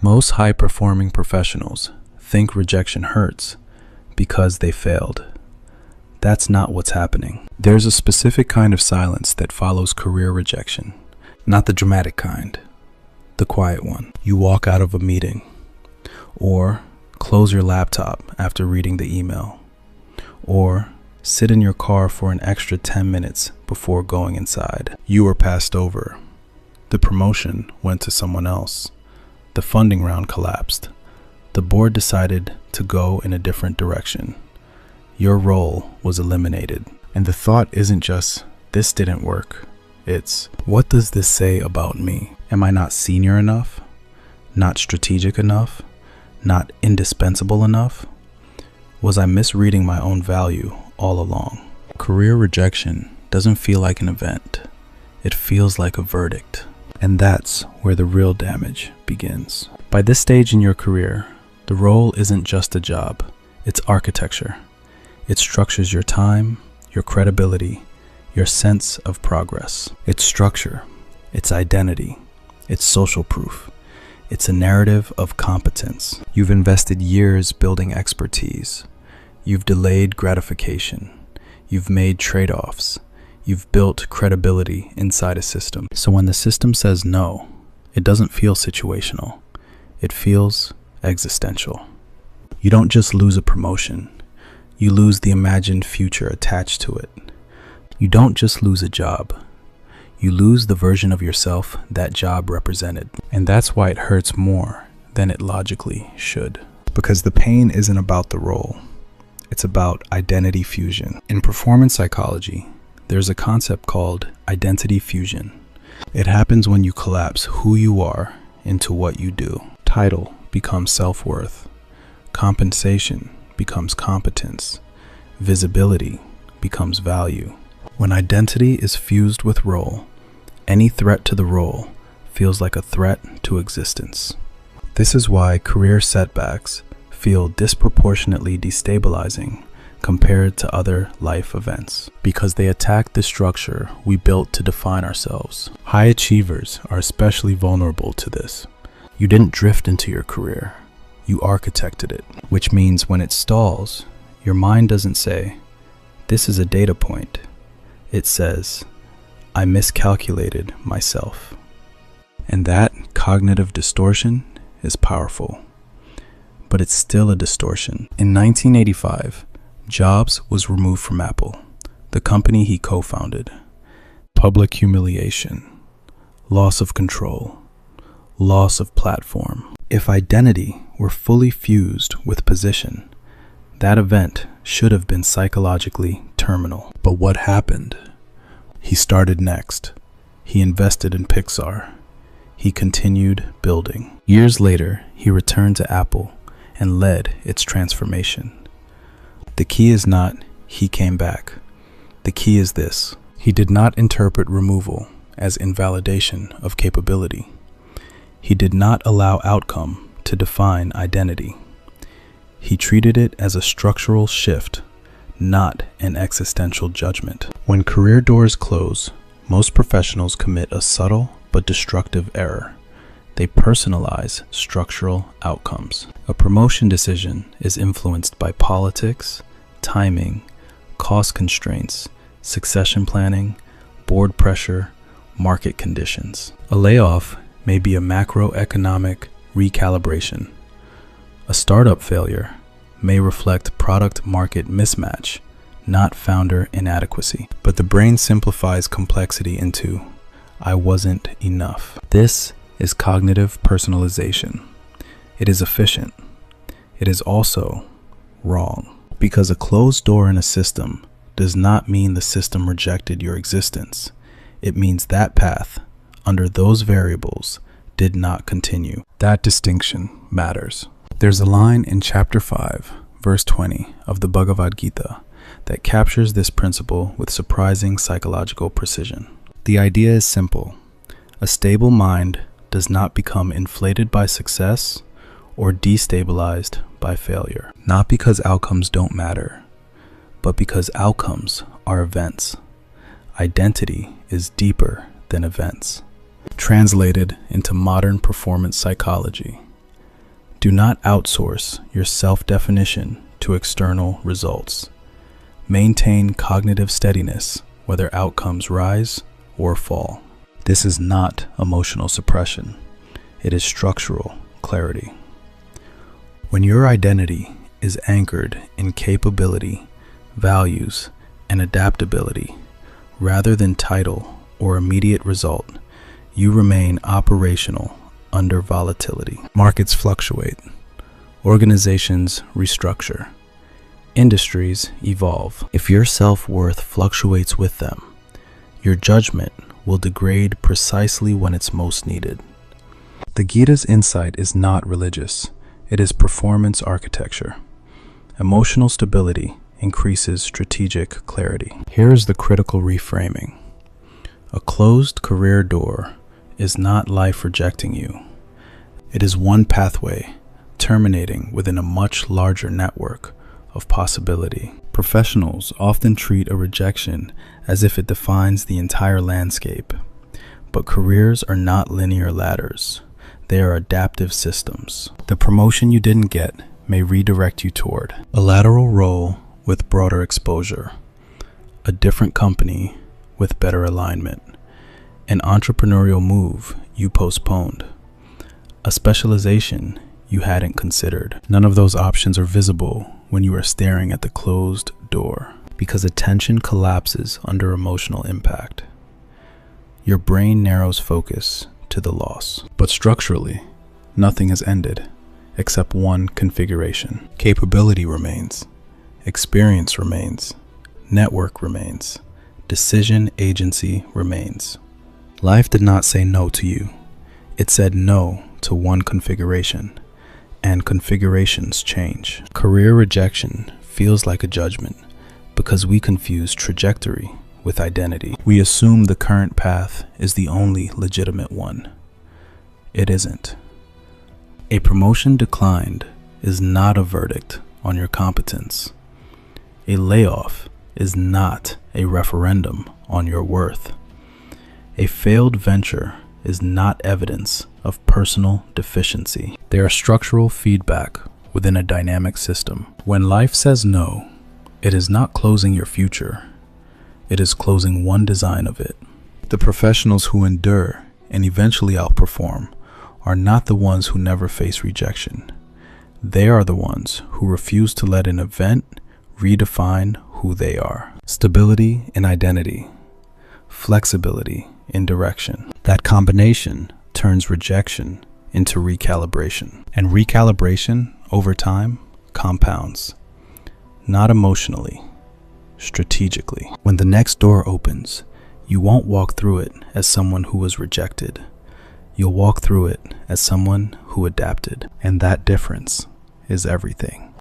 Most high-performing professionals think rejection hurts because they failed. That's not what's happening. There's a specific kind of silence that follows career rejection, not the dramatic kind, the quiet one. You walk out of a meeting, or close your laptop after reading the email, or sit in your car for an extra 10 minutes before going inside. You were passed over. The promotion went to someone else. The funding round collapsed. The board decided to go in a different direction. Your role was eliminated. And the thought isn't just, this didn't work. It's, what does this say about me? Am I not senior enough? Not strategic enough? Not indispensable enough? Was I misreading my own value all along? Career rejection doesn't feel like an event. It feels like a verdict. And that's where the real damage begins. By this stage in your career, the role isn't just a job, it's architecture. It structures your time, your credibility, your sense of progress. It's structure, it's identity, it's social proof. It's a narrative of competence. You've invested years building expertise. You've delayed gratification. You've made trade-offs. You've built credibility inside a system. So when the system says no, it doesn't feel situational. It feels existential. You don't just lose a promotion. You lose the imagined future attached to it. You don't just lose a job. You lose the version of yourself that job represented. And that's why it hurts more than it logically should. Because the pain isn't about the role. It's about identity fusion. In performance psychology, there's a concept called identity fusion. It happens when you collapse who you are into what you do. Title becomes self-worth. Compensation becomes competence. Visibility becomes value. When identity is fused with role, any threat to the role feels like a threat to existence. This is why career setbacks feel disproportionately destabilizing compared to other life events, because they attack the structure we built to define ourselves. High achievers are especially vulnerable to this. You didn't drift into your career, you architected it, which means when it stalls, your mind doesn't say, this is a data point. It says, I miscalculated myself. And that cognitive distortion is powerful, but it's still a distortion. In 1985, Jobs was removed from Apple, the company he co-founded. Public humiliation, loss of control, loss of platform. If identity were fully fused with position, that event should have been psychologically terminal. But what happened? He started next. He invested in Pixar. He continued building. Years later, he returned to Apple and led its transformation. The key is not, he came back. The key is this. He did not interpret removal as invalidation of capability. He did not allow outcome to define identity. He treated it as a structural shift, not an existential judgment. When career doors close, most professionals commit a subtle but destructive error. They personalize structural outcomes. A promotion decision is influenced by politics, timing, cost constraints, succession planning, board pressure, market conditions. A layoff may be a macroeconomic recalibration. A startup failure may reflect product-market mismatch, not founder inadequacy. But the brain simplifies complexity into, I wasn't enough. This is cognitive personalization. It is efficient. It is also wrong. Because a closed door in a system does not mean the system rejected your existence. It means that path, under those variables, did not continue. That distinction matters. There's a line in Chapter 5, verse 20 of the Bhagavad Gita that captures this principle with surprising psychological precision. The idea is simple. A stable mind does not become inflated by success or destabilized by failure. Not because outcomes don't matter, but because outcomes are events. Identity is deeper than events. Translated into modern performance psychology, Do not outsource your self-definition to external results. Maintain cognitive steadiness, whether outcomes rise or fall. This is not emotional suppression. It is structural clarity. When your identity is anchored in capability, values, and adaptability, rather than title or immediate result, you remain operational under volatility. Markets fluctuate. Organizations restructure. Industries evolve. If your self-worth fluctuates with them, your judgment will degrade precisely when it's most needed. The Gita's insight is not religious. It is performance architecture. Emotional stability increases strategic clarity. Here is the critical reframing. A closed career door is not life rejecting you. It is one pathway terminating within a much larger network of possibility. Professionals often treat a rejection as if it defines the entire landscape. But careers are not linear ladders. They are adaptive systems. The promotion you didn't get may redirect you toward a lateral role with broader exposure, a different company with better alignment, an entrepreneurial move you postponed, a specialization you hadn't considered. None of those options are visible when you are staring at the closed door, because attention collapses under emotional impact. Your brain narrows focus to the loss. But structurally, nothing has ended except one configuration. Capability remains, experience remains, network remains, decision agency remains. Life did not say no to you. It said no to one configuration, and configurations change. Career rejection feels like a judgment because we confuse trajectory with identity. We assume the current path is the only legitimate one. It isn't. A promotion declined is not a verdict on your competence. A layoff is not a referendum on your worth. A failed venture is not evidence of personal deficiency. They are structural feedback within a dynamic system. When life says no, it is not closing your future. It is closing one design of it. The professionals who endure and eventually outperform are not the ones who never face rejection. They are the ones who refuse to let an event redefine who they are. Stability in identity, flexibility in direction. That combination turns rejection into recalibration. And recalibration, over time, compounds. Not emotionally, strategically. When the next door opens, you won't walk through it as someone who was rejected. You'll walk through it as someone who adapted. And that difference is everything.